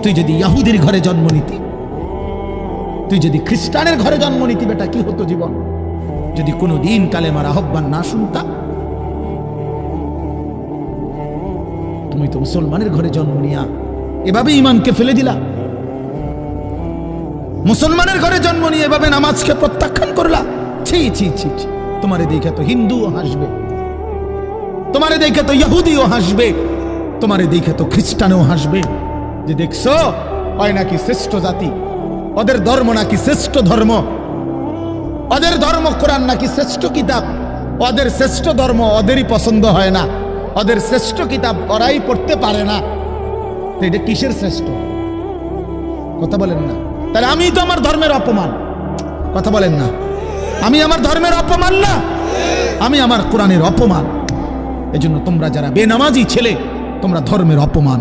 তুই যদি ইহুদির ঘরে জন্ম নিতি, তুই যদি খ্রিস্টানের ঘরে জন্ম নিতি, বেটা কি হতো জীবন? যদি কোনো দিন কালেমার আহ্বান না শুনতা। তুমি তো মুসলমানের ঘরে জন্ম নিয়া এভাবে ইমানকে ফেলে দিলা। মুসলমানের ঘরে জন্ম নিয়ে এভাবে নামাজকে প্রত্যাখ্যান করলা। ছি ছি ছি ছি। তোমারে দেখে তো হিন্দুও হাসবে, তোমারে দেখে তো ইহুদিও হাসবে, তোমারে দেখে তো খ্রিস্টানও হাসবে, যে দেখছো হয় নাকি শ্রেষ্ঠ জাতি, ওদের ধর্ম নাকি শ্রেষ্ঠ ধর্ম, ওদের ধর্ম কোরআন নাকি শ্রেষ্ঠ কিতাব, ওদের শ্রেষ্ঠ ধর্ম ওদেরই পছন্দ হয় না, ওদের শ্রেষ্ঠ কিতাব ওরাই পড়তে পারে না। তো এটা কিসের শ্রেষ্ঠ? কথা বলেন না। তাহলে আমি তো আমার ধর্মের অপমান। কথা বলেন না। আমি আমার ধর্মের অপমান না, আমি আমার কোরআনের অপমান। এজন্য তোমরা যারা বেনামাজি ছেলে, তোমরা ধর্মের অপমান।